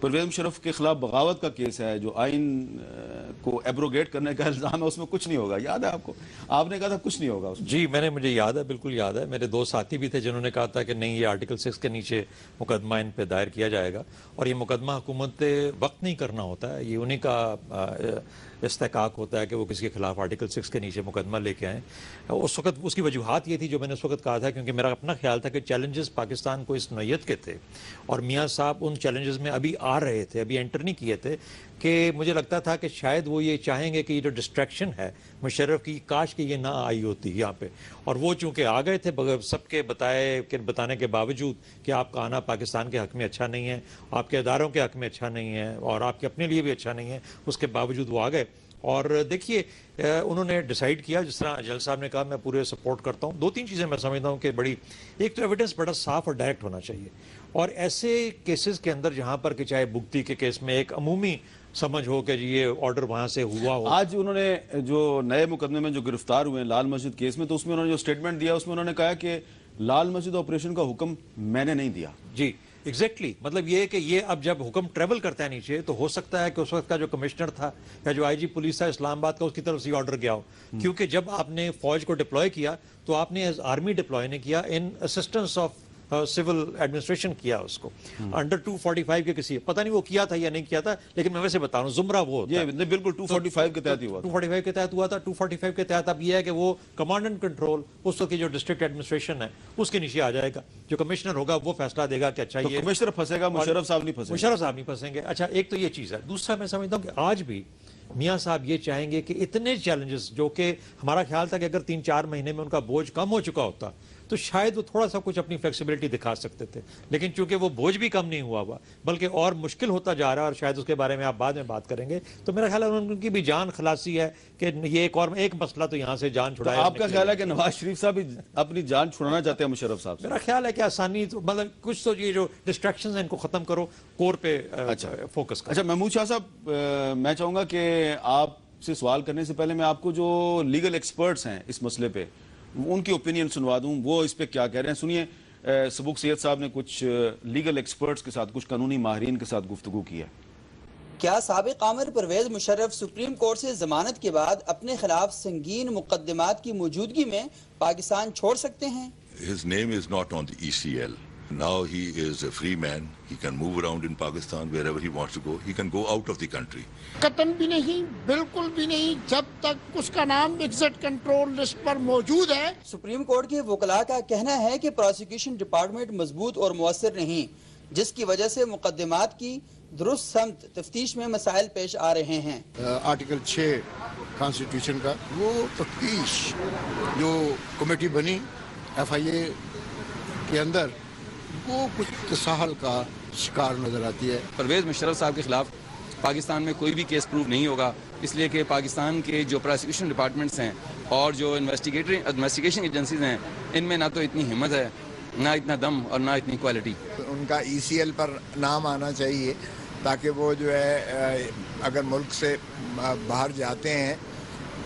پرویز مشرف کے خلاف بغاوت کا کیس ہے جو آئین کو ایبروگیٹ کرنے کا الزام ہے، اس میں کچھ نہیں ہوگا، یاد ہے آپ کو؟ آپ نے کہا تھا کچھ نہیں ہوگا اس میں۔ جی مجھے یاد ہے، بالکل یاد ہے. میرے دو ساتھی بھی تھے جنہوں نے کہا تھا کہ نہیں، یہ آرٹیکل 6 کے نیچے مقدمہ ان پہ دائر کیا جائے گا، اور یہ مقدمہ حکومت وقت نہیں کرنا ہوتا ہے، یہ انہی کا استحقاق ہوتا ہے کہ وہ کسی کے خلاف آرٹیکل 6 کے نیچے مقدمہ لے کے آئیں. اس وقت اس کی وجوہات یہ تھی جو میں نے اس وقت کہا تھا، کیونکہ میرا اپنا خیال تھا کہ چیلنجز پاکستان کو اس نوعیت کے تھے اور میاں صاحب ان چیلنجز میں ابھی آ رہے تھے، ابھی انٹر نہیں کیے تھے، کہ مجھے لگتا تھا کہ شاید وہ یہ چاہیں گے کہ یہ جو ڈسٹریکشن ہے مشرف کی، کاش کہ یہ نہ آئی ہوتی یہاں پہ. اور وہ چونکہ آ گئے تھے سب کے بتانے کے باوجود کہ آپ کا آنا پاکستان کے حق میں اچھا نہیں ہے، آپ کے اداروں کے حق میں اچھا نہیں ہے، اور آپ کے اپنے لیے بھی اچھا نہیں ہے، اس کے باوجود وہ آ گئے. اور دیکھیے انہوں نے ڈیسائیڈ کیا، جس طرح جل صاحب نے کہا، میں پورے سپورٹ کرتا ہوں. دو تین چیزیں میں سمجھتا ہوں کہ بڑی، ایک تو ایویڈنس بڑا صاف اور ڈائریکٹ ہونا چاہیے، اور ایسے کیسز کے اندر جہاں پر کہ چاہے بگٹی کے کیس میں ایک عمومی سمجھ ہو کہ جی یہ آرڈر وہاں سے ہوا ہو. آج انہوں نے جو نئے مقدمے میں جو گرفتار ہوئے ہیں لال مسجد کیس میں، تو اس میں انہوں نے جو سٹیٹمنٹ دیا اس میں انہوں نے کہا کہ لال مسجد آپریشن کا حکم میں نے نہیں دیا. جی ایگزیکٹلی، مطلب یہ کہ یہ اب جب حکم ٹریول کرتا ہے نیچے، تو ہو سکتا ہے کہ اس وقت کا جو کمشنر تھا یا جو آئی جی پولیس تھا اسلام آباد کا، اس کی طرف سے آرڈر گیا ہو. کیونکہ جب آپ نے فوج کو ڈپلوائے کیا تو آپ نے ایز آرمی ڈپلوائے نہیں کیا، ان اسسٹنس آف سول ایڈمنسٹریشن کیا اس کو، انڈر 245 کے کسی، پتہ نہیں وہ کیا تھا یا نہیں کیا تھا، لیکن میں ویسے بتا رہا ہوں زمرہ وہ ہوتا ہے. یہ بالکل 245 کے تحت ہی ہوا تھا. 245 کے تحت ہوا تھا. 245 کے تحت اب یہ ہے کہ وہ کمانڈ اینڈ کنٹرول اس وقت کی جو ڈسٹرکٹ ایڈمنسٹریشن ہے اس کے نیچے آ جائے گا. جو کمشنر ہوگا وہ فیصلہ دے گا کہ اچھا یہ کمشنر پھنسے گا، مشرف صاحب نہیں پھنسے گا. مشرف صاحب نہیں پھنسیں گے. اچھا ایک تو یہ چیز ہے. دوسرا میں سمجھتا ہوں کہ آج بھی میاں صاحب یہ چاہیں گے کہ اتنے چیلنجز، جو کہ ہمارا خیال تھا کہ اگر 3-4 مہینے میں ان کا بوجھ کم ہو چکا ہوتا تو شاید وہ تھوڑا سا کچھ اپنی فلیکسیبلٹی دکھا سکتے تھے، لیکن چونکہ وہ بوجھ بھی کم نہیں ہوا بلکہ اور مشکل ہوتا جا رہا ہے، اور شاید اس کے بارے میں آپ بعد میں بات کریں گے. تو میرا خیال ہے ان کی بھی جان خلاصی ہے کہ یہ ایک مسئلہ تو یہاں سے جان چھڑایا. آپ کا خیال ہے کہ نواز شریف صاحب بھی اپنی جان چھڑانا چاہتے ہیں مشرف صاحب سے؟ میرا خیال ہے کہ آسانی، مطلب کچھ تو یہ جو ڈسٹریکشنز ہیں ان کو ختم کرو، کور پہ فوکس کرو. اچھا محمود شاہ صاحب، میں چاہوں گا کہ آپ سے سوال کرنے سے پہلے میں آپ کو جو لیگل ایکسپرٹس ہیں اس مسئلے پہ ان کی اوپینین سنوا دوں، وہ اس پہ کیا کہہ رہے ہیں. سنیے، سبوک سید صاحب نے کچھ لیگل ایکسپرٹس کے ساتھ، کچھ قانونی ماہرین کے ساتھ گفتگو کی ہے. کیا سابق آمر پرویز مشرف سپریم کورٹ سے ضمانت کے بعد اپنے خلاف سنگین مقدمات کی موجودگی میں پاکستان چھوڑ سکتے ہیں؟ His name is not on the ECL. Now he is a free man. He can move around in Pakistan wherever he wants to go. He can go out of the country. قطن بھی نہیں، بالکل بھی نہیں، جب تک اس کا نام exit control list پر موجود ہے. سپریم کورٹ کے وکلاء کا کہنا ہے کہ پروسیکیوشن ڈپارٹمنٹ مضبوط اور مؤثر نہیں، جس کی وجہ سے مقدمات کی درست سمت تفتیش میں مسائل پیش آ رہے ہیں. آرٹیکل 6 کانسٹیٹیوشن کا وہ تفتیش جو کمیٹی بنی FIA کے اندر، وہ کچھ تساہل کا شکار نظر آتی ہے. پرویز مشرف صاحب کے خلاف پاکستان میں کوئی بھی کیس پروف نہیں ہوگا، اس لیے کہ پاکستان کے جو پروسیکیوشن ڈپارٹمنٹس ہیں اور جو انویسٹیگیشن ایجنسیز ہیں، ان میں نہ تو اتنی ہمت ہے، نہ اتنا دم اور نہ اتنی کوالٹی. ان کا ECL پر نام آنا چاہیے تاکہ وہ جو ہے اگر ملک سے باہر جاتے ہیں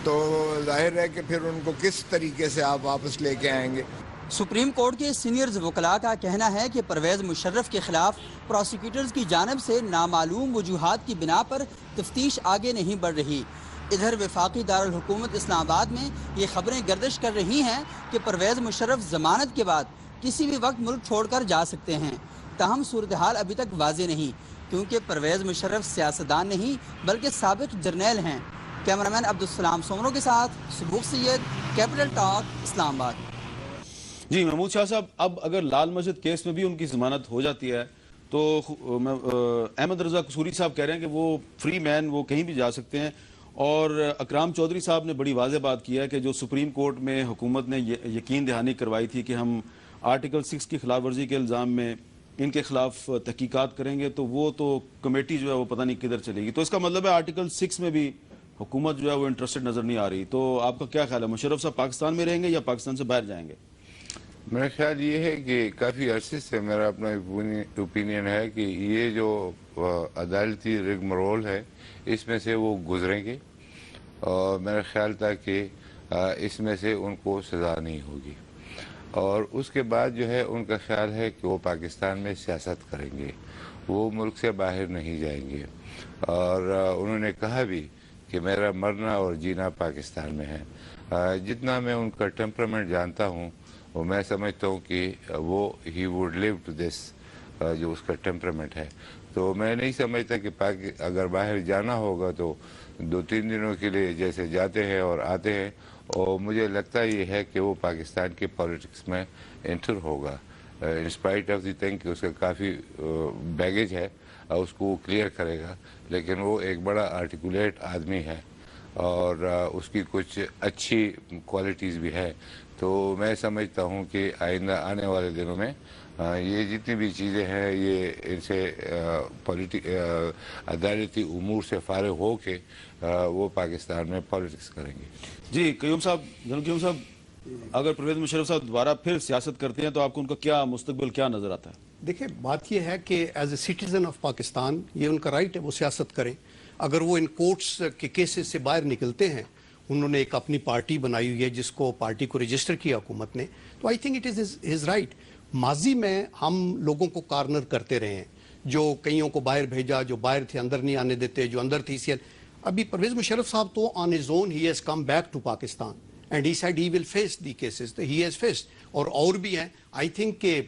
تو ظاہر ہے کہ پھر ان کو کس طریقے سے آپ واپس لے کے آئیں گے. سپریم کورٹ کے سینئرز وکلاء کا کہنا ہے کہ پرویز مشرف کے خلاف پروسیکیوٹرز کی جانب سے نامعلوم وجوہات کی بنا پر تفتیش آگے نہیں بڑھ رہی. ادھر وفاقی دارالحکومت اسلام آباد میں یہ خبریں گردش کر رہی ہیں کہ پرویز مشرف ضمانت کے بعد کسی بھی وقت ملک چھوڑ کر جا سکتے ہیں. تاہم صورتحال ابھی تک واضح نہیں، کیونکہ پرویز مشرف سیاستدان نہیں بلکہ سابق جرنیل ہیں. کیمرامین عبدالسلام سومرو کے ساتھ سبوک سید، کیپٹل ٹاک، اسلام آباد. جی محمود شاہ صاحب، اب اگر لال مسجد کیس میں بھی ان کی ضمانت ہو جاتی ہے تو احمد رضا قصوری صاحب کہہ رہے ہیں کہ وہ فری مین، وہ کہیں بھی جا سکتے ہیں. اور اکرام چودھری صاحب نے بڑی واضح بات کی ہے کہ جو سپریم کورٹ میں حکومت نے یقین دہانی کروائی تھی کہ ہم آرٹیکل 6 کی خلاف ورزی کے الزام میں ان کے خلاف تحقیقات کریں گے، تو وہ تو کمیٹی جو ہے وہ پتہ نہیں کدھر چلے گی. تو اس کا مطلب ہے آرٹیکل 6 میں بھی حکومت جو ہے وہ انٹرسٹڈ نظر نہیں آ رہی. تو آپ کا کیا خیال ہے، مشرف صاحب پاکستان میں رہیں گے یا پاکستان سے باہر جائیں گے؟ میرا خیال یہ ہے کہ کافی عرصے سے میرا اپنا اوپینین ہے کہ یہ جو عدالتی رگمرول ہے اس میں سے وہ گزریں گے، اور میرا خیال تھا کہ اس میں سے ان کو سزا نہیں ہوگی. اور اس کے بعد جو ہے ان کا خیال ہے کہ وہ پاکستان میں سیاست کریں گے، وہ ملک سے باہر نہیں جائیں گے، اور انہوں نے کہا بھی کہ میرا مرنا اور جینا پاکستان میں ہے۔ جتنا میں ان کا ٹیمپرامنٹ جانتا ہوں، وہ میں سمجھتا ہوں کہ وہ he would leave to this, جو اس کا ٹیمپرامنٹ ہے۔ تو میں نہیں سمجھتا کہ اگر باہر جانا ہوگا تو 2-3 دنوں کے لیے جیسے جاتے ہیں اور آتے ہیں، اور مجھے لگتا یہ ہے کہ وہ پاکستان کے پالیٹکس میں انٹر ہوگا، انسپائٹ آف دی تھنگ کہ اس کا کافی بیگیج ہے، اس کو وہ کلیئر کرے گا، لیکن وہ ایک بڑا آرٹیکولیٹ آدمی ہے اور اس کی کچھ اچھی کوالٹیز بھی ہے۔ تو میں سمجھتا ہوں کہ آئندہ آنے والے دنوں میں یہ جتنی بھی چیزیں ہیں یہ ان سے عدالتی امور سے فارغ ہو کے وہ پاکستان میں پالیٹکس کریں گے۔ جی قیوم صاحب، جنرل قیوم صاحب، اگر پرویز مشرف صاحب دوبارہ پھر سیاست کرتے ہیں تو آپ کو ان کا کیا مستقبل کیا نظر آتا ہے؟ دیکھیں، بات یہ ہے کہ as a citizen of Pakistan یہ ان کا رائٹ ہے، وہ سیاست کریں۔ اگر وہ ان کورٹس کے کیسز سے باہر نکلتے ہیں، انہوں نے ایک اپنی پارٹی بنائی ہوئی ہے جس کو پارٹی کو رجسٹر کیا حکومت نے، تو I think it is his right. ماضی میں ہم لوگوں کو کارنر کرتے رہے ہیں، جو کئیوں کو باہر بھیجا، جو باہر تھے اندر نہیں آنے دیتے، جو اندر تھی سی۔ ابھی پرویز مشرف صاحب تو on his own he has come back to Pakistan and he said he will face the cases, he has faced, اور بھی ہیں۔ آئی تھنک کہ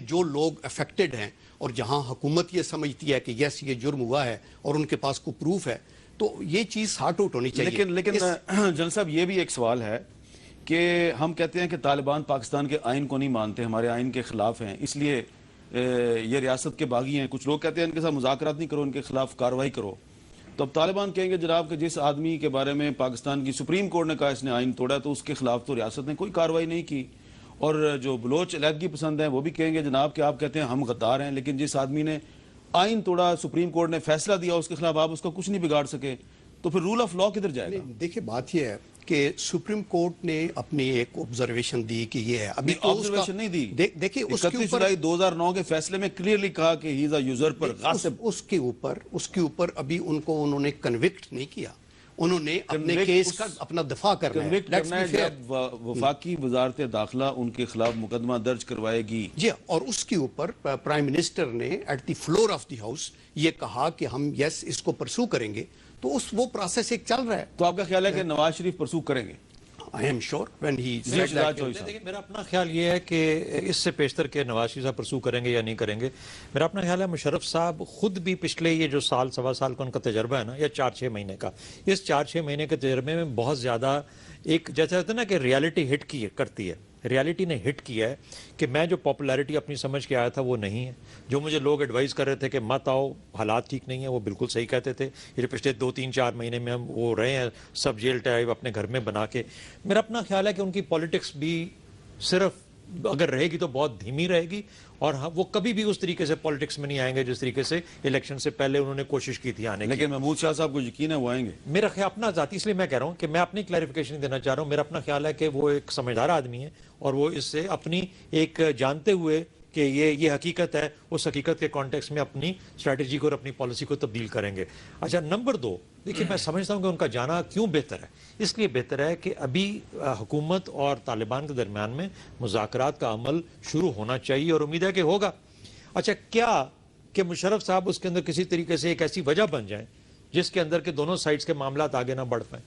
جو لوگ افیکٹڈ ہیں اور جہاں حکومت یہ سمجھتی ہے کہ یس یہ جرم ہوا ہے اور ان کے پاس کوئی پروف ہے، تو یہ چیز سارٹ آؤٹ ہونی چاہیے۔ لیکن جنرل صاحب یہ بھی ایک سوال ہے کہ ہم کہتے ہیں کہ طالبان پاکستان کے آئین کو نہیں مانتے، ہمارے آئین کے خلاف ہیں، اس لیے یہ ریاست کے باغی ہیں۔ کچھ لوگ کہتے ہیں ان کے ساتھ مذاکرات نہیں کرو، ان کے خلاف کارروائی کرو۔ تو اب طالبان کہیں گے جناب کہ جس آدمی کے بارے میں پاکستان کی سپریم کورٹ نے کہا اس نے آئین توڑا تو اس کے خلاف تو ریاست نے کوئی کارروائی نہیں کی۔ اور جو بلوچ علیحدگی پسند ہیں وہ بھی کہیں گے جناب کہ آپ کہتے ہیں ہم غدار ہیں، لیکن جس آدمی نے آئین توڑا، سپریم کورٹ نے فیصلہ دیا اس کے خلاف آپ اس کا کچھ نہیں بگاڑ سکے، تو پھر رول آف لا کدھر جائے گا؟ دیکھیں، بات یہ ہے کہ سپریم کورٹ نے اپنی ایک آبزرویشن دی کہ یہ ہے، ابھی آبزرویشن نہیں دی۔ دیکھیں 31 جولائی 2009 کے فیصلے میں کلیئرلی کہا کہ ہی از اے یوزرپر، غاصب۔ اس کے اوپر ابھی انہوں نے کنوکٹ نہیں کیا، انہوں نے اپنے کیس کا اپنا دفاع کرنا ہے۔ جب وفاقی وزارت داخلہ ان کے خلاف مقدمہ درج کروائے گی، جی، اور اس کے اوپر پرائم منسٹر نے at the floor of the house یہ کہا کہ ہم یس اس کو پرسو کریں گے، تو وہ پروسیس ایک چل رہا ہے۔ تو آپ کا خیال ہے کہ نواز شریف پرسو کریں گے؟ I am sure when he said that. دیکھیں، میرا اپنا خیال یہ ہے کہ اس سے پیشتر کے نواز شریف صاحب پرسو کریں گے یا نہیں کریں گے، میرا اپنا خیال ہے مشرف صاحب خود بھی پچھلے یہ جو سال سوا سال کا ان کا تجربہ ہے نا، یا 4-6 مہینے کا، اس 4-6 مہینے کے تجربے میں بہت زیادہ ایک جیسے ہوتا ہے نا کہ ریالٹی ہٹ کرتی ہے، ریالٹی نے ہٹ کیا ہے کہ میں جو پاپولیرٹی اپنی سمجھ کے آیا تھا وہ نہیں ہے، جو مجھے لوگ ایڈوائز کر رہے تھے کہ مت آؤ، حالات ٹھیک نہیں ہیں، وہ بالکل صحیح کہتے تھے۔ یہ جو پچھلے 2-3-4 مہینے میں ہم وہ رہے ہیں سب جیل ٹائپ اپنے گھر میں بنا کے، میرا اپنا خیال ہے کہ ان کی پالیٹکس بھی صرف اگر رہے گی تو بہت دھیمی رہے گی، اور وہ کبھی بھی اس طریقے سے پالیٹکس میں نہیں آئیں گے جس طریقے سے الیکشن سے پہلے انہوں نے کوشش کی تھی آنے کی۔ لیکن محمود شاہ صاحب کو یقین ہے وہ آئیں گے؟ میرا خیال اپنا ذاتی، اس لیے میں کہہ رہا ہوں کہ میں اپنی کلیریفیکیشن دینا چاہ رہا ہوں، میرا اپنا خیال ہے کہ وہ ایک سمجھدار آدمی ہے اور وہ اس سے اپنی ایک جانتے ہوئے کہ یہ حقیقت ہے، اس حقیقت کے کانٹیکس میں اپنی اسٹریٹجی کو اور اپنی پالیسی کو تبدیل کریں گے۔ اچھا، نمبر 2، دیکھیے میں سمجھتا ہوں کہ ان کا جانا کیوں بہتر ہے، اس لیے بہتر ہے کہ ابھی حکومت اور طالبان کے درمیان میں مذاکرات کا عمل شروع ہونا چاہیے اور امید ہے کہ ہوگا۔ اچھا، کیا کہ مشرف صاحب اس کے اندر کسی طریقے سے ایک ایسی وجہ بن جائیں جس کے اندر کہ دونوں سائڈز کے معاملات آگے نہ بڑھ پائیں،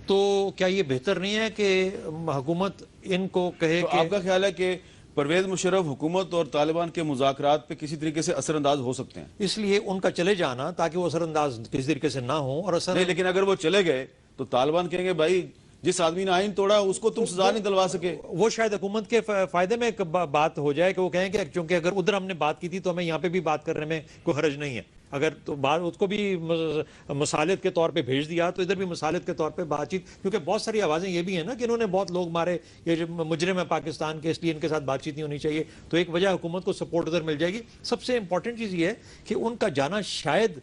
تو کیا یہ بہتر نہیں ہے کہ حکومت ان کو کہے کہ آپ کا خیال ہے کہ پرویز مشرف حکومت اور طالبان کے مذاکرات پہ کسی طریقے سے اثر انداز ہو سکتے ہیں؟ اس لیے ان کا چلے جانا تاکہ وہ اثر انداز کسی طریقے سے نہ ہو، اور نہیں، لیکن اگر وہ چلے گئے تو طالبان کہیں گے بھائی جس آدمی نے آئین توڑا اس کو تم سزا نہیں دلوا سکے۔ وہ شاید حکومت کے فائدے میں ایک بات ہو جائے کہ وہ کہیں کہ چونکہ اگر ادھر ہم نے بات کی تھی تو ہمیں یہاں پہ بھی بات کرنے میں کوئی حرج نہیں ہے، اگر تو بات اس کو بھی مصالحت کے طور پہ بھیج دیا تو ادھر بھی مصالحت کے طور پہ بات چیت، کیونکہ بہت ساری آوازیں یہ بھی ہیں نا کہ انہوں نے بہت لوگ مارے، یہ جو مجرم ہے پاکستان کے، اس لیے ان کے ساتھ بات چیت نہیں ہونی چاہیے، تو ایک وجہ حکومت کو سپورٹ ادھر مل جائے گی۔ سب سے امپورٹنٹ چیز یہ ہے کہ ان کا جانا شاید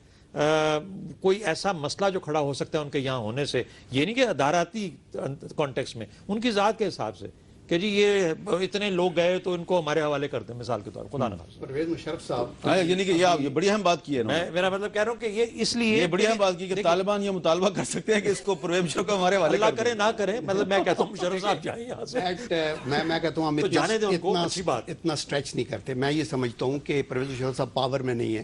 کوئی ایسا مسئلہ جو کھڑا ہو سکتا ہے ان کے یہاں ہونے سے، یہ نہیں کہ اداراتی کانٹیکس میں، ان کی ذات کے حساب سے کہ جی یہ اتنے لوگ گئے تو ان کو ہمارے حوالے کر دیں مثال کے طور پر، خدا نہ خواستہ۔ پرویز مشرف صاحب یعنی کہ یہ بڑی اہم بات کی ہے میں میرا مطلب کہہ رہا ہوں کہ یہ اس لیے یہ بڑی اہم بات کی کہ طالبان یہ مطالبہ کر سکتے ہیں کہ اس کو پرویز مشرف کو ہمارے حوالے اللہ کر کرے نہ کرے، مطلب میں کہتا ہوں مشرف صاحب جائیں یہاں سے، میں کہتا ہوں ہم تو جانے دیں ان کو، اچھی بات۔ اتنا سٹریچ نہیں کرتے۔ میں یہ سمجھتا ہوں کہ پرویز مشرف صاحب پاور میں نہیں ہے،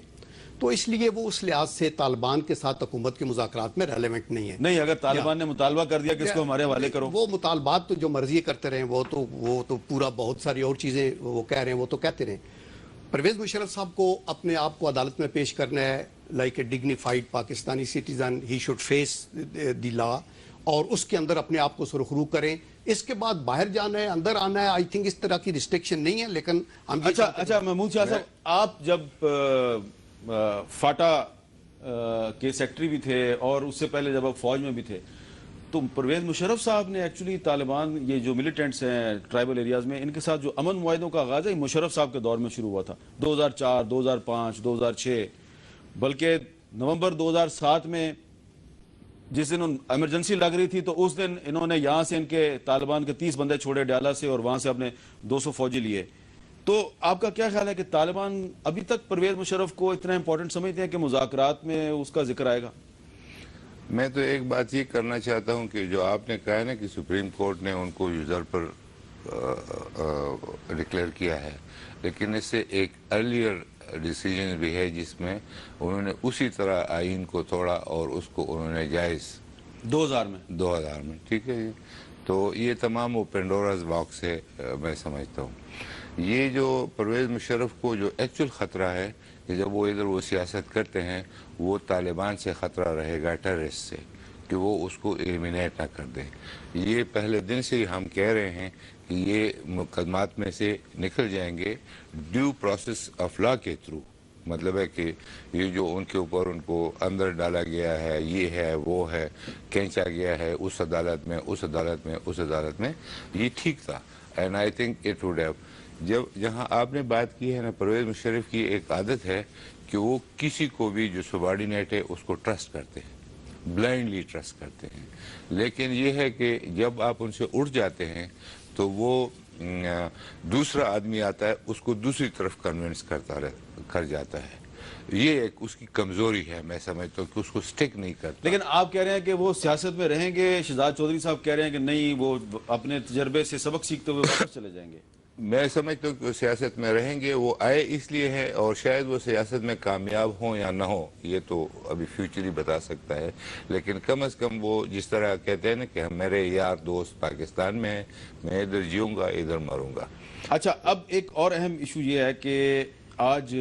تو اس لیے وہ اس لحاظ سے طالبان کے ساتھ حکومت کے مذاکرات میں ریلیونٹ نہیں ہے۔ نہیں، اگر طالبان نے مطالبہ کر دیا کہ اس کو ہمارے حوالے کرو، وہ مطالبات تو جو مرضی کرتے رہیں، وہ تو پورا بہت ساری اور چیزیں وہ کہہ رہے ہیں، وہ تو کہتے رہیں۔ پرویز مشرف صاحب کو اپنے آپ کو عدالت میں پیش کرنا ہے، like a dignified Pakistani citizen, he should face the law, اور اس کے اندر اپنے آپ کو سرخرو کریں۔ اس کے بعد باہر جانا ہے، اندر آنا ہے، آئی تھنک اس طرح کی ریسٹرکشن نہیں ہے، لیکن ہم اچھا محمود شاہ صاحب، آپ جب فاٹا کے سیکٹری بھی تھے اور اس سے پہلے جب آپ فوج میں بھی تھے، تو پرویز مشرف صاحب نے ایکچولی طالبان، یہ جو ملیٹنٹس ہیں ٹرائبل ایریاز میں، ان کے ساتھ جو امن معاہدوں کا آغاز ہے مشرف صاحب کے دور میں شروع ہوا تھا، 2004 2005 2006، بلکہ نومبر 2007 میں جس دن ایمرجنسی لگ رہی تھی تو اس دن انہوں نے یہاں سے ان کے طالبان کے 30 بندے چھوڑے ڈیالہ سے، اور وہاں سے اپنے 200 فوجی لیے۔ تو آپ کا کیا خیال ہے کہ طالبان ابھی تک پرویز مشرف کو اتنا امپورٹنٹ سمجھتے ہیں کہ مذاکرات میں اس کا ذکر آئے گا؟ میں تو ایک بات یہ کرنا چاہتا ہوں کہ جو آپ نے کہا ہے نا کہ سپریم کورٹ نے ان کو یوزر پر ڈکلیئر کیا ہے، لیکن اس سے ایک ارلیئر ڈیسیجن بھی ہے جس میں انہوں نے اسی طرح آئین کو توڑا اور اس کو انہوں نے جائز 2000 میں، ٹھیک ہے جی۔ تو یہ تمام وہ پینڈوراز باکس ہے، میں سمجھتا ہوں۔ یہ جو پرویز مشرف کو جو ایکچوئل خطرہ ہے کہ جب وہ ادھر وہ سیاست کرتے ہیں، وہ طالبان سے خطرہ رہے گا، ٹیررسٹ سے، کہ وہ اس کو ایلیمینیٹ نہ کر دیں۔ یہ پہلے دن سے ہی ہم کہہ رہے ہیں کہ یہ مقدمات میں سے نکل جائیں گے ڈیو پروسیس آف لا کے تھرو، مطلب ہے کہ یہ جو ان کے اوپر ان کو اندر ڈالا گیا ہے، یہ ہے وہ ہے، کھینچا گیا ہے اس عدالت میں اس عدالت میں اس عدالت میں، یہ ٹھیک تھا۔ And I think it would have, جہاں آپ نے بات کی ہے نا، پرویز مشرف کی ایک عادت ہے کہ وہ کسی کو بھی جو سبارڈینیٹ ہے اس کو ٹرسٹ کرتے ہیں، بلائنڈلی ٹرسٹ کرتے ہیں، لیکن یہ ہے کہ جب آپ ان سے اٹھ جاتے ہیں تو وہ دوسرا آدمی آتا ہے، اس کو دوسری طرف کنونس کر جاتا ہے۔ یہ ایک اس کی کمزوری ہے، میں سمجھتا ہوں کہ اس کو سٹک نہیں کرتا۔ لیکن آپ کہہ رہے ہیں کہ وہ سیاست میں رہیں گے، شہزاد چودھری صاحب کہہ رہے ہیں کہ نہیں، وہ اپنے تجربے سے سبق سیکھتے ہوئے واپس چلے جائیں گے۔ میں سمجھتا ہوں کہ وہ سیاست میں رہیں گے، وہ آئے اس لیے ہے، اور شاید وہ سیاست میں کامیاب ہوں یا نہ ہوں، یہ تو ابھی فیوچر ہی بتا سکتا ہے، لیکن کم از کم وہ جس طرح کہتے ہیں نا کہ میرے یار دوست پاکستان میں ہیں، میں ادھر جیوں گا ادھر مروں گا۔ اچھا، اب ایک اور اہم ایشو یہ ہے کہ آج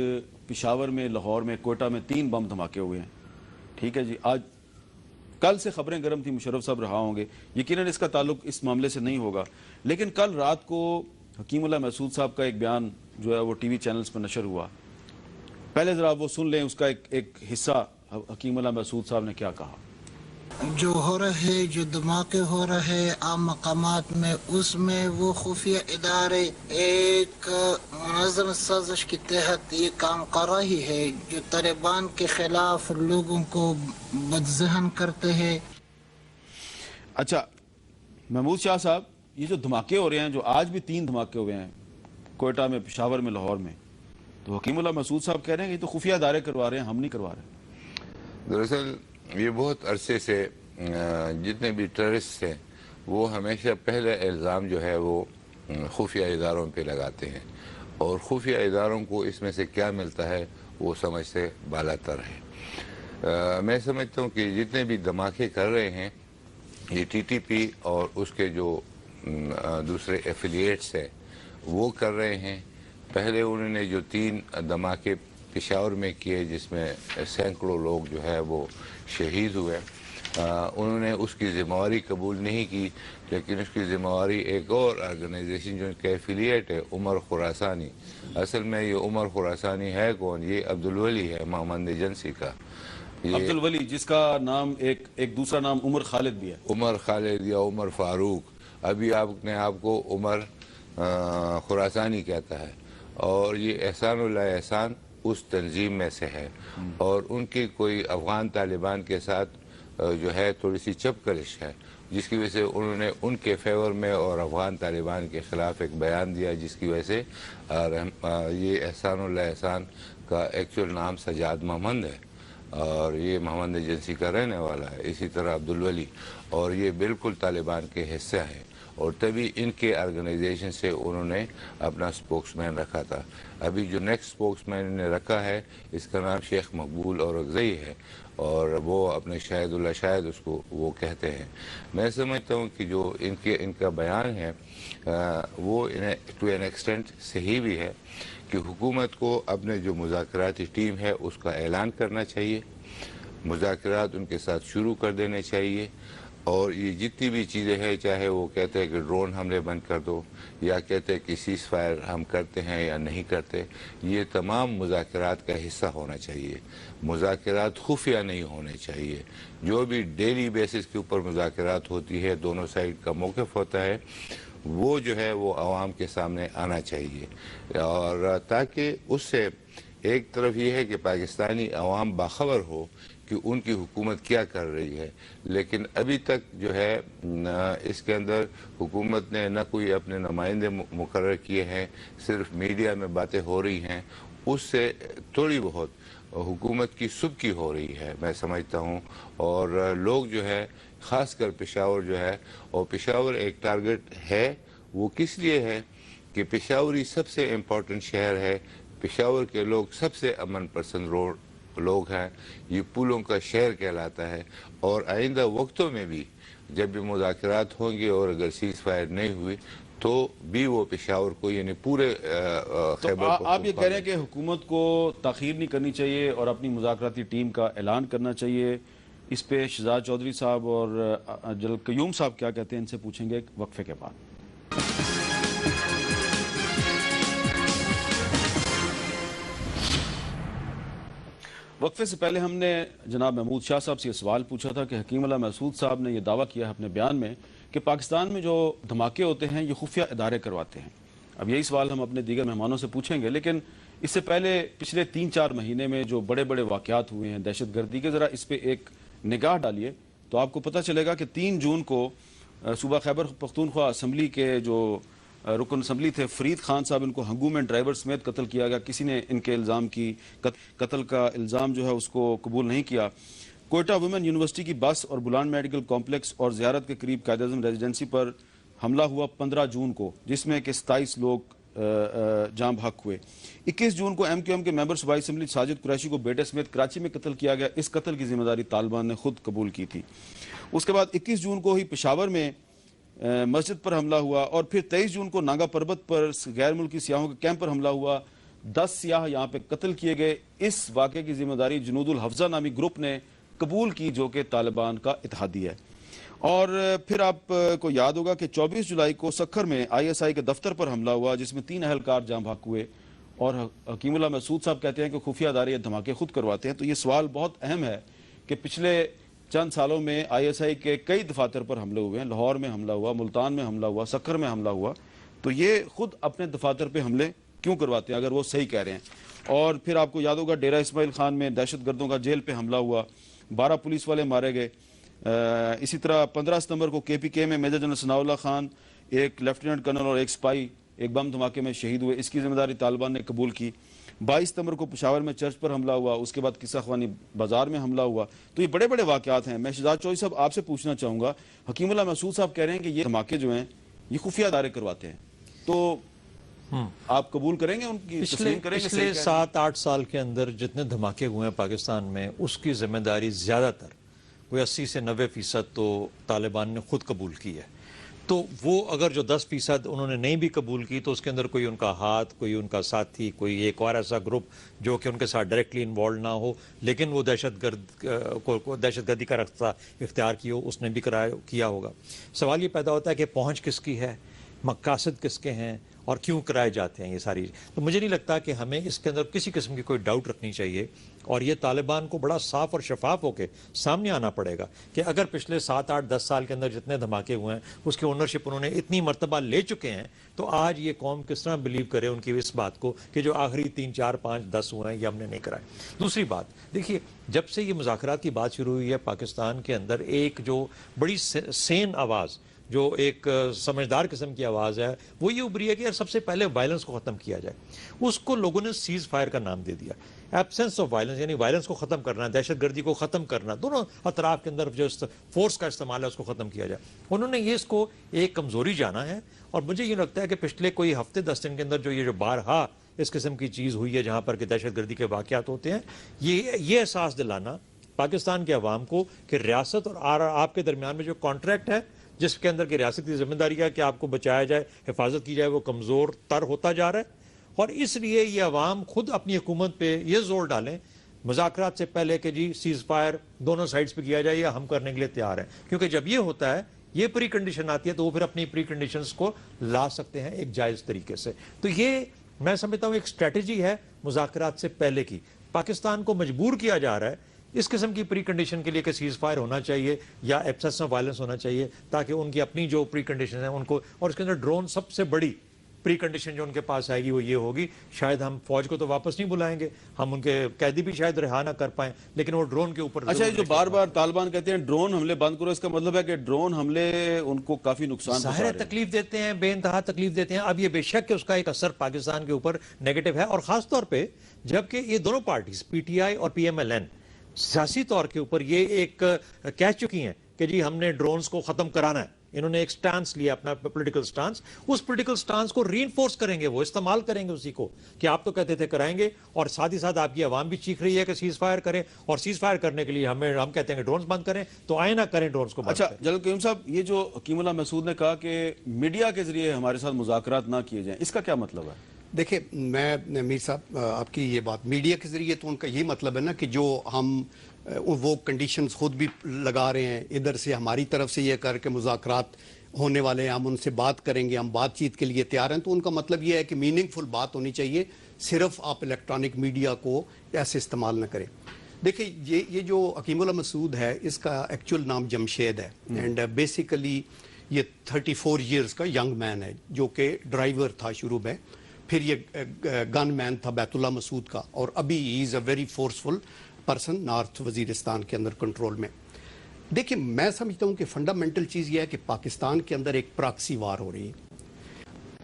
پشاور میں، لاہور میں، کوئٹہ میں 3 بم دھماکے ہوئے ہیں، ٹھیک ہے جی۔ آج کل سے خبریں گرم تھیں، مشرف صاحب رہا ہوں گے، یقیناً اس کا تعلق اس معاملے سے نہیں ہوگا، لیکن کل رات کو حکیم اللہ محسود صاحب کا ایک بیان جو ہے وہ ٹی وی چینلز پر نشر ہوا۔ پہلے ذرا وہ سن لیں اس کا ایک حصہ، حکیم اللہ محسود صاحب نے کیا کہا۔ جو ہو رہے، جو دھماکے ہو رہے عام مقامات میں، اس میں وہ خفیہ ادارے ایک منظم سازش کے تحت یہ کام کر رہی ہے جو طالبان کے خلاف لوگوں کو بدذہن کرتے ہیں۔ اچھا محمود شاہ صاحب، یہ جو دھماکے ہو رہے ہیں، جو آج بھی 3 دھماکے ہوئے ہیں کوئٹہ میں، پشاور میں، لاہور میں، تو حکیم اللہ محسود صاحب کہہ رہے ہیں کہ یہ تو خفیہ ادارے کروا رہے ہیں، ہم نہیں کروا رہے۔ دراصل یہ بہت عرصے سے جتنے بھی ٹیررسٹ ہیں وہ ہمیشہ پہلا الزام جو ہے وہ خفیہ اداروں پہ لگاتے ہیں، اور خفیہ اداروں کو اس میں سے کیا ملتا ہے وہ سمجھ سے بالا تر ہے۔ میں سمجھتا ہوں کہ جتنے بھی دھماکے کر رہے ہیں یہ ٹی ٹی پی اور اس کے جو دوسرے ایفیلیٹس ہیں وہ کر رہے ہیں۔ پہلے انہوں نے جو 3 دھماکے پشاور میں کیے جس میں سینکڑوں لوگ جو ہے وہ شہید ہوئے، انہوں نے اس کی ذمہ داری قبول نہیں کی، لیکن اس کی ذمہ داری ایک اور آرگنائزیشن جو ان کا ایفیلیٹ ہے، عمر خراسانی۔ اصل میں یہ عمر خراسانی ہے کون؟ یہ عبدالولی ہے، محمد ایجنسی کا۔ عبدالولی، جس کا نام ایک دوسرا نام عمر خالد بھی ہے، عمر خالد یا عمر فاروق، ابھی آپ نے آپ کو عمر خراسانی کہتا ہے، اور یہ احسان اللہ احسان اس تنظیم میں سے ہے، اور ان کی کوئی افغان طالبان کے ساتھ جو ہے تھوڑی سی چپکلش ہے، جس کی وجہ سے انہوں نے ان کے فیور میں اور افغان طالبان کے خلاف ایک بیان دیا، جس کی وجہ سے یہ احسان اللہ احسان کا ایکچوئل نام سجاد محمد ہے اور یہ محمد ایجنسی کا رہنے والا ہے، اسی طرح عبدالولی، اور یہ بالکل طالبان کے حصہ ہے، اور تبھی ان کے آرگنائزیشن سے انہوں نے اپنا سپوکس مین رکھا تھا۔ ابھی جو نیکسٹ سپوکس مین نے رکھا ہے اس کا نام شیخ مقبول اور اغزئی ہے، اور وہ اپنے شاہد اللہ شاہد اس کو وہ کہتے ہیں۔ میں سمجھتا ہوں کہ جو ان کا بیان ہے وہ ٹو این ایکسٹینٹ صحیح بھی ہے کہ حکومت کو اپنے جو مذاکراتی ٹیم ہے اس کا اعلان کرنا چاہیے، مذاکرات ان کے ساتھ شروع کر دینے چاہیے، اور یہ جتنی بھی چیزیں ہیں، چاہے وہ کہتے ہیں کہ ڈرون حملے بند کر دو یا کہتے ہیں کہ سیز فائر ہم کرتے ہیں یا نہیں کرتے، یہ تمام مذاکرات کا حصہ ہونا چاہیے۔ مذاکرات خفیہ نہیں ہونے چاہیے۔ جو بھی ڈیلی بیسس کے اوپر مذاکرات ہوتی ہے، دونوں سائڈ کا موقف ہوتا ہے، وہ جو ہے وہ عوام کے سامنے آنا چاہیے، اور تاکہ اس سے ایک طرف یہ ہے کہ پاکستانی عوام باخبر ہو کہ ان کی حکومت کیا کر رہی ہے، لیکن ابھی تک جو ہے اس کے اندر حکومت نے نہ کوئی اپنے نمائندے مقرر کیے ہیں، صرف میڈیا میں باتیں ہو رہی ہیں، اس سے تھوڑی بہت حکومت کی سبکی ہو رہی ہے میں سمجھتا ہوں، اور لوگ جو ہے خاص کر پشاور جو ہے، اور پشاور ایک ٹارگٹ ہے، وہ کس لیے ہے کہ پشاوری سب سے امپورٹنٹ شہر ہے، پشاور کے لوگ سب سے امن پسند لوگ ہیں، یہ پولوں کا شہر کہلاتا ہے، اور آئندہ وقتوں میں بھی جب بھی مذاکرات ہوں گے اور اگر سیز فائر نہیں ہوئی تو بھی وہ پشاور کو یعنی پورے خیبر کو آپ یہ کہہ رہے ہیں کہ حکومت کو تاخیر نہیں کرنی چاہیے اور اپنی مذاکراتی ٹیم کا اعلان کرنا چاہیے، اس پہ شہزاد چودھری صاحب اور جنرل قیوم صاحب کیا کہتے ہیں، ان سے پوچھیں گے ایک وقفے کے بعد۔ وقفے سے پہلے ہم نے جناب محمود شاہ صاحب سے یہ سوال پوچھا تھا کہ حکیم اللہ محسود صاحب نے یہ دعویٰ کیا ہے اپنے بیان میں کہ پاکستان میں جو دھماکے ہوتے ہیں یہ خفیہ ادارے کرواتے ہیں۔ اب یہی سوال ہم اپنے دیگر مہمانوں سے پوچھیں گے، لیکن اس سے پہلے پچھلے 3-4 مہینے میں جو بڑے بڑے واقعات ہوئے ہیں دہشت گردی کے، ذرا اس پہ ایک نگاہ ڈالیے تو آپ کو پتہ چلے گا کہ 3 جون کو صوبہ خیبر پختونخوا اسمبلی کے جو رکن اسمبلی تھے فرید خان صاحب، ان کو ہنگو میں ڈرائیور سمیت قتل کیا گیا۔ کسی نے ان کے الزام کی قتل کا الزام جو ہے اس کو قبول نہیں کیا۔ کوئٹہ ویمن یونیورسٹی کی بس اور بلان میڈیکل کمپلیکس اور زیارت کے قریب قائد اعظم ریزیڈنسی پر حملہ ہوا 15 جون کو، جس میں کہ 27 لوگ جاں بحق ہوئے۔ 21 جون کو ایم کیو ایم کے ممبر صوبائی اسمبلی ساجد قریشی کو بیٹے سمیت کراچی میں قتل کیا گیا۔ اس قتل کی ذمہ داری طالبان نے خود قبول کی تھی۔ اس کے بعد 21 جون کو ہی پشاور میں مسجد پر حملہ ہوا، اور پھر 23 جون کو ناگا پربت پر غیر ملکی سیاحوں کے کیمپ پر حملہ ہوا، 10 سیاح یہاں پہ قتل کیے گئے۔ اس واقعے کی ذمہ داری جنود الحفظہ نامی گروپ نے قبول کی جو کہ طالبان کا اتحادی ہے۔ اور پھر آپ کو یاد ہوگا کہ 24 جولائی کو سکھر میں ISI کے دفتر پر حملہ ہوا جس میں 3 اہلکار جاں بحق ہوئے، اور حکیم اللہ محسود صاحب کہتے ہیں کہ خفیہ ادارے دھماکے خود کرواتے ہیں۔ تو یہ سوال بہت اہم ہے کہ پچھلے چند سالوں میں ISI کے کئی دفاتر پر حملے ہوئے ہیں، لاہور میں حملہ ہوا، ملتان میں حملہ ہوا، سکھر میں حملہ ہوا، تو یہ خود اپنے دفاتر پہ حملے کیوں کرواتے ہیں اگر وہ صحیح کہہ رہے ہیں۔ اور پھر آپ کو یاد ہوگا ڈیرہ اسماعیل خان میں دہشت گردوں کا جیل پہ حملہ ہوا، 12 پولیس والے مارے گئے۔ اسی طرح 15 ستمبر کو KPK میں میجر جنرل ثناء اللہ خان، ایک لیفٹیننٹ کرنل اور ایک سپاہی ایک بم دھماکے میں شہید ہوئے، اس کی ذمہ داری طالبان نے قبول کی۔ 22 ستمبر کو پشاور میں چرچ پر حملہ ہوا، اس کے بعد قصہ خوانی بازار میں حملہ ہوا۔ تو یہ بڑے بڑے واقعات ہیں۔ میں شہزاد چودھری صاحب آپ سے پوچھنا چاہوں گا، حکیم اللہ محسود صاحب کہہ رہے ہیں کہ یہ دھماکے جو ہیں یہ خفیہ ادارے کرواتے ہیں، تو آپ قبول کریں گے ان کی تسلیم کریں گے؟ پچھلے 7-8 سال کے اندر جتنے دھماکے ہوئے ہیں پاکستان میں، اس کی ذمہ داری زیادہ تر کوئی 80 سے 90% تو طالبان نے خود قبول کی ہے۔ تو وہ اگر جو 10% انہوں نے نہیں بھی قبول کی تو اس کے اندر کوئی ان کا ہاتھ، کوئی ان کا ساتھی، کوئی ایک اور ایسا گروپ جو کہ ان کے ساتھ ڈائریکٹلی انوالو نہ ہو لیکن وہ دہشت گردی کا راستہ اختیار کی ہو، اس نے بھی کیا ہوگا۔ سوال یہ پیدا ہوتا ہے کہ پہنچ کس کی ہے، مقاصد کس کے ہیں اور کیوں کرائے جاتے ہیں یہ ساری. تو مجھے نہیں لگتا کہ ہمیں اس کے اندر کسی قسم کی کوئی ڈاؤٹ رکھنی چاہیے, اور یہ طالبان کو بڑا صاف اور شفاف ہو کے سامنے آنا پڑے گا کہ اگر پچھلے 7, 8, 10 سال کے اندر جتنے دھماکے ہوئے ہیں اس کی اونرشپ انہوں نے اتنی مرتبہ لے چکے ہیں, تو آج یہ قوم کس طرح بلیو کرے ان کی اس بات کو کہ جو آخری 3, 4, 5, 10 ہوئے ہیں یہ ہم نے نہیں کرائے. دوسری بات دیکھیے, جب سے یہ مذاکرات کی بات شروع ہوئی ہے پاکستان کے اندر ایک جو بڑی سین آواز, جو ایک سمجھدار قسم کی آواز ہے, وہ یہ ابھری ہے کہ یار سب سے پہلے وائلنس کو ختم کیا جائے. اس کو لوگوں نے سیز فائر کا نام دے دیا, ایبسنس آف وائلنس, یعنی وائلنس کو ختم کرنا, دہشت گردی کو ختم کرنا, دونوں اطراف کے اندر جو فورس کا استعمال ہے اس کو ختم کیا جائے. انہوں نے یہ اس کو ایک کمزوری جانا ہے, اور مجھے یہ لگتا ہے کہ پچھلے کوئی ہفتے 10 دن کے اندر جو بارہا اس قسم کی چیز ہوئی ہے جہاں پر کہ دہشت گردی کے واقعات ہوتے ہیں, یہ احساس دلانا پاکستان کے عوام کو کہ ریاست اور آپ کے درمیان میں جو کانٹریکٹ ہے جس کے اندر کہ ریاست کی ذمہ داری ہے کہ آپ کو بچایا جائے, حفاظت کی جائے, وہ کمزور تر ہوتا جا رہا ہے. اور اس لیے یہ عوام خود اپنی حکومت پہ یہ زور ڈالیں مذاکرات سے پہلے کہ جی سیز فائر دونوں سائڈز پہ کیا جائے یا ہم کرنے کے لیے تیار ہیں, کیونکہ جب یہ ہوتا ہے, یہ پری کنڈیشن آتی ہے, تو وہ پھر اپنی پری کنڈیشنز کو لا سکتے ہیں ایک جائز طریقے سے. تو یہ میں سمجھتا ہوں ایک اسٹریٹجی ہے مذاکرات سے پہلے کی. پاکستان کو مجبور کیا جا رہا ہے اس قسم کی پری کنڈیشن کے لیے کہ سیز فائر ہونا چاہیے یا ایبسنس آف وائلنس ہونا چاہیے, تاکہ ان کی اپنی جو پری کنڈیشن ہیں ان کو, اور اس کے اندر ڈرون سب سے بڑی پری کنڈیشن جو ان کے پاس آئے گی وہ یہ ہوگی, شاید ہم فوج کو تو واپس نہیں بلائیں گے, ہم ان کے قیدی بھی شاید رہا نہ کر پائیں, لیکن وہ ڈرون کے اوپر. اچھا, جو بار بار طالبان کہتے ہیں ڈرون حملے بند کرو, اس کا مطلب ہے کہ ڈرون حملے ان کو کافی نقصان ظاہر ہے تکلیف دیتے ہیں, بے انتہا تکلیف دیتے ہیں. اب یہ بے شک کہ اس کا ایک اثر پاکستان کے اوپر نیگیٹو ہے, اور خاص طور پہ جبکہ یہ دونوں پارٹیز پی ٹی آئی اور PMLN سیاسی طور کے اوپر یہ ایک کہہ چکی ہیں کہ جی ہم نے ڈرونز کو ختم کرانا ہے. انہوں نے ایک سٹانس لیا, اپنا پولیٹیکل سٹانس, اس پولیٹیکل سٹانس کو ری انفورس کریں گے, وہ استعمال کریں گے اسی کو کہ آپ تو کہتے تھے کرائیں گے, اور ساتھ ہی ساتھ آپ کی عوام بھی چیخ رہی ہے کہ سیز فائر کریں, اور سیز فائر کرنے کے لیے ہم کہتے ہیں کہ ڈرونز بند کریں, تو آئے نہ کریں ڈرونز کو بند. اچھا جنرل قیوم صاحب, یہ جو حکیم اللہ مسعود نے کہا کہ میڈیا کے ذریعے ہمارے ساتھ مذاکرات نہ کیے جائیں, اس کا کیا مطلب ہے؟ دیکھیں, میں میر صاحب آپ کی یہ بات, میڈیا کے ذریعے تو ان کا یہ مطلب ہے نا کہ جو ہم وہ کنڈیشنز خود بھی لگا رہے ہیں, ادھر سے ہماری طرف سے یہ کر کے مذاکرات ہونے والے ہیں, ہم ان سے بات کریں گے, ہم بات چیت کے لیے تیار ہیں, تو ان کا مطلب یہ ہے کہ میننگ فل بات ہونی چاہیے, صرف آپ الیکٹرانک میڈیا کو ایسے استعمال نہ کریں. دیکھیں, یہ جو حکیم اللہ مسعود ہے اس کا ایکچوئل نام جمشید ہے, اینڈ بیسیکلی یہ 34 ایئرز کا ینگ مین ہے جو کہ ڈرائیور تھا شروع میں, پھر یہ گن مین تھا بیت اللہ مسعود کا, اور ابھی he is a very forceful person North Waziristan کے اندر کنٹرول میں. دیکھیں, میں سمجھتا ہوں کہ فنڈامنٹل چیز یہ ہے کہ پاکستان کے اندر ایک پراکسی وار ہو رہی ہے.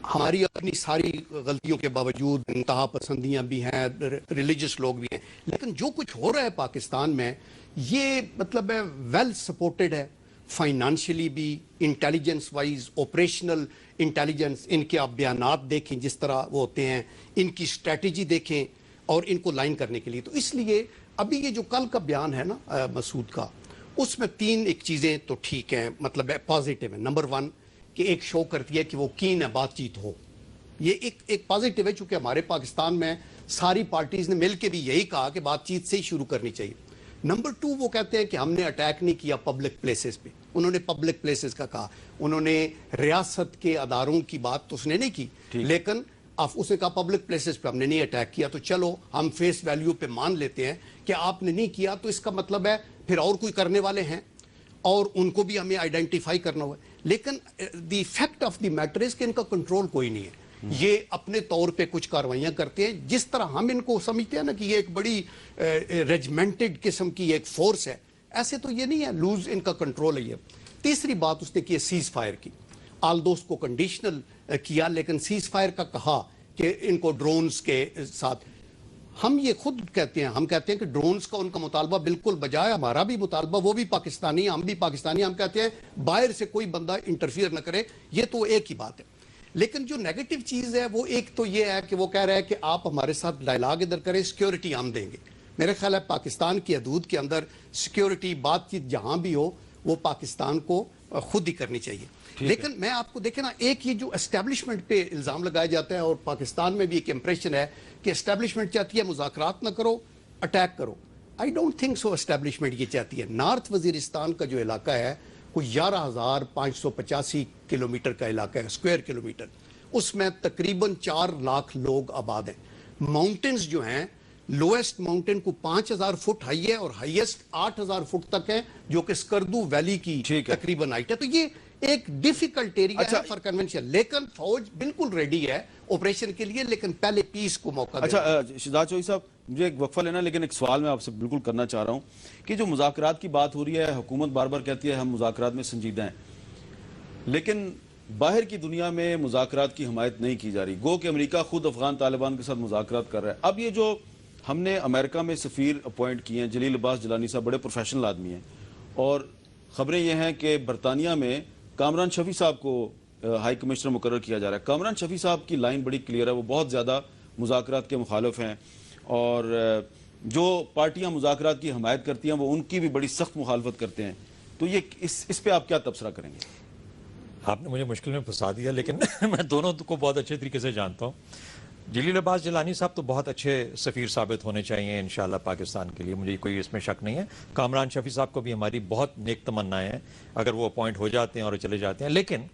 ہماری اپنی ساری غلطیوں کے باوجود انتہا پسندیاں بھی ہیں, ریلیجس لوگ بھی ہیں, لیکن جو کچھ ہو رہا ہے پاکستان میں یہ مطلب ہے ویل سپورٹڈ ہے, فائنانشلی بھی, انٹیلیجنس وائز, آپریشنل انٹیلیجنس, ان کے آپ بیانات دیکھیں جس طرح وہ ہوتے ہیں, ان کی اسٹریٹجی دیکھیں, اور ان کو لائن کرنے کے لیے. تو اس لیے ابھی یہ جو کل کا بیان ہے نا مسعود کا, اس میں 3 ایک چیزیں تو ٹھیک ہیں, مطلب پازیٹیو ہے. نمبر 1 کہ ایک شو کرتی ہے کہ وہ کین ہے بات چیت ہو, یہ ایک پازیٹیو ہے, چونکہ ہمارے پاکستان میں ساری پارٹیز نے مل کے بھی یہی کہا کہ بات چیت سے ہی شروع کرنی چاہیے. نمبر 2 وہ کہتے ہیں کہ ہم نے اٹیک نہیں کیا پبلک پلیسز پہ, انہوں نے پبلک پلیسز کا کہا, انہوں نے ریاست کے اداروں کی بات تو اس نے نہیں کی, لیکن اس نے کہا پبلک پلیسز پہ ہم نے نہیں اٹیک کیا, تو چلو ہم فیس ویلیو پہ مان لیتے ہیں کہ آپ نے نہیں کیا, تو اس کا مطلب ہے پھر اور کوئی کرنے والے ہیں اور ان کو بھی ہمیں آئیڈینٹیفائی کرنا ہوا. لیکن the fact of the matter is کہ ان کا کنٹرول کوئی نہیں ہے, یہ اپنے طور پہ کچھ کاروائیاں کرتے ہیں جس طرح ہم ان کو سمجھتے ہیں نا کہ یہ ایک بڑی ریجمنٹڈ قسم کی ایک فورس ہے, ایسے تو یہ نہیں ہے, لوز ان کا کنٹرول ہے یہ. تیسری بات اس نے کی سیز فائر کی, آل دوست کو کنڈیشنل کیا, لیکن سیز فائر کا کہا کہ ان کو ڈرونز کے ساتھ. ہم یہ خود کہتے ہیں, ہم کہتے ہیں کہ ڈرونز کا ان کا مطالبہ بالکل بجائے, ہمارا بھی مطالبہ, وہ بھی پاکستانی, ہم بھی پاکستانی, ہم کہتے ہیں باہر سے کوئی بندہ انٹرفیئر نہ کرے, یہ تو ایک ہی بات ہے. لیکن جو نیگیٹو چیز ہے وہ ایک تو یہ ہے کہ وہ کہہ رہا ہے کہ آپ ہمارے ساتھ ڈائلاگ ادھر کریں, سیکیورٹی ہم دیں گے. میرے خیال ہے پاکستان کی حدود کے اندر سیکیورٹی بات چیت جہاں بھی ہو وہ پاکستان کو خود ہی کرنی چاہیے. لیکن میں آپ کو دیکھیں نا, ایک یہ جو اسٹیبلشمنٹ پہ الزام لگایا جاتا ہے, اور پاکستان میں بھی ایک امپریشن ہے کہ اسٹیبلشمنٹ چاہتی ہے مذاکرات نہ کرو, اٹیک کرو. I don't think so establishment یہ چاہتی ہے. نارتھ وزیرستان کا جو علاقہ ہے وہ 11,585 کلومیٹر کا علاقہ ہے، اسکوائر کلومیٹر. اس میں تقریباً 4 لاکھ لوگ آباد ہیں. ماؤنٹنز جو ہیں، لویسٹ ماؤنٹن کو 5,000 فٹ ہائی ہے اور ہائیسٹ 8,000 فٹ تک ہے، جو کہ اسکردو ویلی کی تقریباً ہائٹ ہے. تو یہ ایک ڈیفیکلٹ ایریا ہے فار کنونشن، لیکن فوج بالکل ریڈی ہے آپریشن کے لیے، لیکن پہلے پیس کو موقع دے. اچھا شہزاد چوہدری صاحب، مجھے ایک وقفہ لینا، لیکن ایک سوال میں آپ سے بالکل کرنا چاہ رہا ہوں کہ جو مذاکرات کی بات ہو رہی ہے، حکومت بار بار کہتی ہے ہم مذاکرات میں سنجیدہ ہیں، لیکن باہر کی دنیا میں مذاکرات کی حمایت نہیں کی جا رہی. گو کہ امریکہ خود افغان طالبان کے ساتھ مذاکرات کر رہا ہے. اب یہ جو ہم نے امریکہ میں سفیر اپوائنٹ کیے ہیں، جلیل عباس جیلانی صاحب بڑے پروفیشنل آدمی ہیں، اور خبریں یہ ہیں کہ برطانیہ میں کامران شفیع صاحب کو ہائی کمشنر مقرر کیا جا رہا ہے. کامران شفیع صاحب کی لائن بڑی کلیئر ہے، وہ بہت زیادہ مذاکرات کے مخالف ہیں، اور جو پارٹیاں مذاکرات کی حمایت کرتی ہیں وہ ان کی بھی بڑی سخت مخالفت کرتے ہیں. تو یہ اس پہ آپ کیا تبصرہ کریں گے؟ آپ نے مجھے مشکل میں پھنسا دیا، لیکن میں دونوں کو بہت اچھے طریقے سے جانتا ہوں. جلیل عباس جیلانی صاحب تو بہت اچھے سفیر ثابت ہونے چاہیے انشاءاللہ پاکستان کے لیے، مجھے کوئی اس میں شک نہیں ہے. کامران شفیع صاحب کو بھی ہماری بہت نیک تمنائیں ہیں اگر وہ اپوائنٹ ہو جاتے ہیں اور چلے جاتے ہیں، لیکن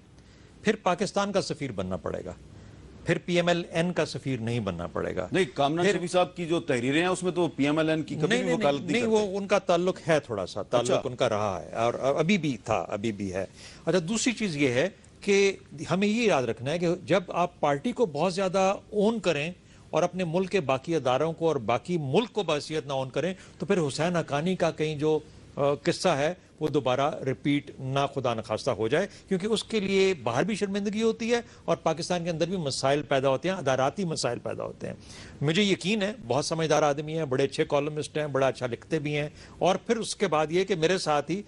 پھر پاکستان کا سفیر بننا پڑے گا، پھر پی ایم ایل این کا سفیر نہیں بننا پڑے گا. نہیں، کامران شفیع صاحب کی جو تحریریں ہیں اس میں تو پی ایم ایل این کی کبھی بھی وکالت نہیں کرتے. وہ ان کا تعلق ہے، تھوڑا سا تعلق ان کا رہا ہے اور ابھی بھی تھا، ابھی بھی ہے. اچھا، دوسری چیز یہ ہے کہ ہمیں یہ یاد رکھنا ہے کہ جب آپ پارٹی کو بہت زیادہ اون کریں اور اپنے ملک کے باقی اداروں کو اور باقی ملک کو بحیثیت نہ اون کریں، تو پھر حسین حقانی کا کہیں جو قصہ ہے وہ دوبارہ ریپیٹ نہ خدا نخواستہ ہو جائے، کیونکہ اس کے لیے باہر بھی شرمندگی ہوتی ہے اور پاکستان کے اندر بھی مسائل پیدا ہوتے ہیں، اداراتی مسائل پیدا ہوتے ہیں. مجھے یقین ہے بہت سمجھدار آدمی ہیں، بڑے اچھے کالمسٹ ہیں، بڑا اچھا لکھتے بھی ہیں. اور پھر اس کے بعد یہ کہ میرے ساتھ ہی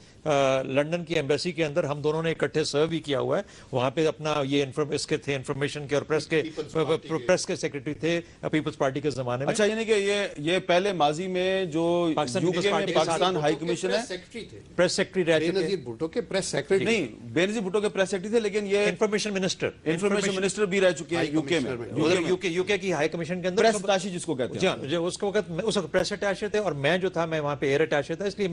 لنڈن کی ایمبیسی کے اندر ہم دونوں نے اکٹھے سرو بھی کیا ہوا ہے. وہاں پہ اپنا یہ اس کے تھے انفارمیشن کے اور پریس کے سیکریٹری تھے پیپلز پارٹی کے زمانے میں. اچھا، یعنی کہ یہ پہلے ماضی میں جو پاکستان ہائی کمیشن ہے، پریس سیکریٹری رہ چکے، بینظیر بھٹو کے پریس سیکریٹری نہیں، بینظیر بھٹو کے پریس سیکریٹری تھے، لیکن یہ انفارمیشن منسٹر بھی رہ چکے ہیں یوکے میں، یوکے کی ہائی کمیشن کے اندر پریس اٹیشی جس کو کہتے ہیں. جی، اس وقت پریس اٹیشی تھے اور میں جو تھا میں وہاں پہ ایئر اٹیشی تھا، اس لیے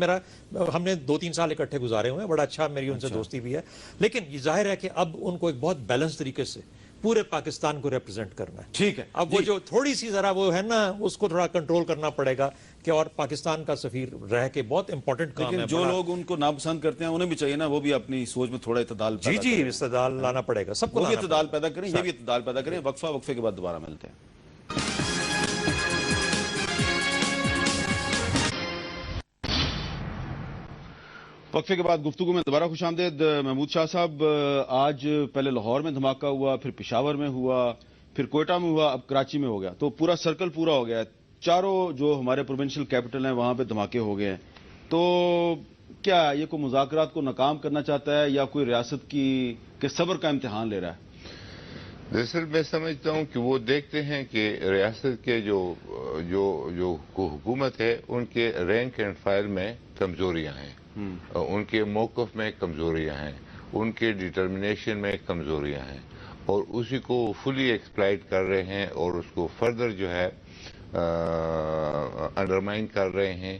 ہم نے 2-3 سال اکٹھے گزارے ہوئے ہیں، بڑا اچھا میری ان سے دوستی بھی ہے. لیکن یہ ظاہر ہے کہ اب ان کو ایک بہت بیلنس طریقے سے پورے پاکستان کو ریپرزینٹ کرنا ہے. ٹھیک ہے، اب وہ جو تھوڑی سی ذرا وہ ہے نا، اس کو تھوڑا کنٹرول کرنا پڑے گا کہ اور پاکستان کا سفیر رہ کے بہت امپورٹنٹ کام ہے. لیکن جو لوگ ان کو ناپسند کرتے ہیں انہیں بھی چاہیے نا وہ بھی اپنی سوچ میں تھوڑا اعتدال پیدا کریں. جی، اعتدال لانا پڑے گا، سب کو بھی اعتدال پیدا کریں، یہ بھی اعتدال پیدا کریں. وقفے کے بعد دوبارہ ملتے ہیں. وقفے کے بعد گفتگو میں دوبارہ خوش آمدید. محمود شاہ صاحب، آج پہلے لاہور میں دھماکہ ہوا، پھر پشاور میں ہوا، پھر کوئٹہ میں ہوا، اب کراچی میں ہو گیا، تو پورا سرکل پورا ہو گیا ہے. چاروں جو ہمارے پروونشل کیپٹل ہیں وہاں پہ دھماکے ہو گئے ہیں. تو کیا یہ کوئی مذاکرات کو ناکام کرنا چاہتا ہے یا کوئی ریاست کے صبر کا امتحان لے رہا ہے؟ دراصل میں سمجھتا ہوں کہ وہ دیکھتے ہیں کہ ریاست کے جو حکومت ہے ان کے رینک اینڈ فائل میں کمزوریاں ہیں، ان کے موقف میں کمزوریاں ہیں، ان کے ڈٹرمنیشن میں کمزوریاں ہیں، اور اسی کو فلی ایکسپلائٹ کر رہے ہیں اور اس کو فردر جو ہے انڈرمائن کر رہے ہیں.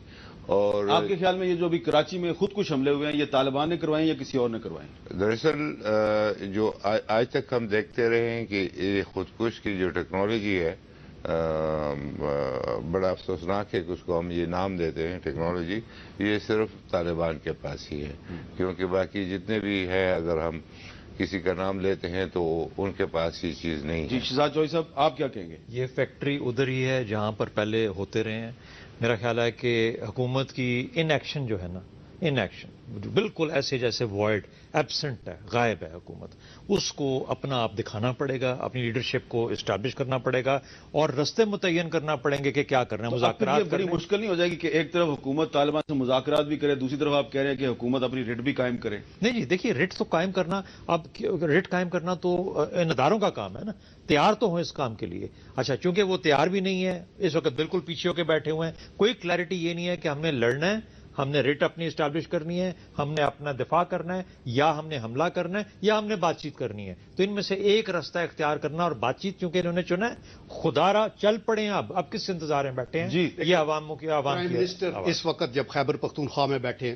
اور آپ کے خیال میں یہ جو ابھی کراچی میں خود کش حملے ہوئے ہیں یہ طالبان نے کروائے یا کسی اور نے کروائے؟ دراصل جو آج تک ہم دیکھتے رہے ہیں کہ یہ خودکش کی جو ٹیکنالوجی ہے بڑا افسوسناک ہے کہ اس کو ہم یہ نام دیتے ہیں ٹیکنالوجی، یہ صرف طالبان کے پاس ہی ہے، کیونکہ باقی جتنے بھی ہے اگر ہم کسی کا نام لیتے ہیں تو ان کے پاس یہ چیز نہیں ہے. جی شہزاد چوہدری صاحب، آپ کیا کہیں گے؟ یہ فیکٹری ادھر ہی ہے جہاں پر پہلے ہوتے رہے ہیں. میرا خیال ہے کہ حکومت کی ان ایکشن جو ہے نا، ان ایکشن بالکل ایسے جیسے وائڈ ایبسنٹ ہے، غائب ہے حکومت، اس کو اپنا آپ دکھانا پڑے گا، اپنی لیڈرشپ کو اسٹیبلش کرنا پڑے گا اور رستے متعین کرنا پڑیں گے کہ کیا کرنا ہے. مذاکرات بڑی مشکل نہیں ہو جائے گی کہ ایک طرف حکومت طالبان سے مذاکرات بھی کرے، دوسری طرف آپ کہہ رہے ہیں کہ حکومت اپنی ریٹ بھی قائم کرے؟ نہیں جی، دیکھیے ریٹ تو قائم کرنا، اب ریٹ قائم کرنا تو ان اداروں کا کام ہے نا، تیار تو ہوں اس کام کے لیے. اچھا، چونکہ وہ تیار بھی نہیں ہے، اس وقت بالکل پیچھے ہو کے بیٹھے ہوئے ہیں، کوئی کلیئرٹی یہ نہیں ہے کہ ہم نے لڑنا ہے، ہم نے ریٹ اپنی اسٹیبلش کرنی ہے، ہم نے اپنا دفاع کرنا ہے، یا ہم نے حملہ کرنا ہے، یا ہم نے بات چیت کرنی ہے. تو ان میں سے ایک راستہ اختیار کرنا، اور بات چیت چونکہ انہوں نے چنا ہے، خدا را چل پڑے ہیں. اب کس انتظار میں بیٹھے ہیں؟ جی، یہ عوام کی پرائم منسٹر اس وقت جب خیبر پختونخوا میں بیٹھے ہیں،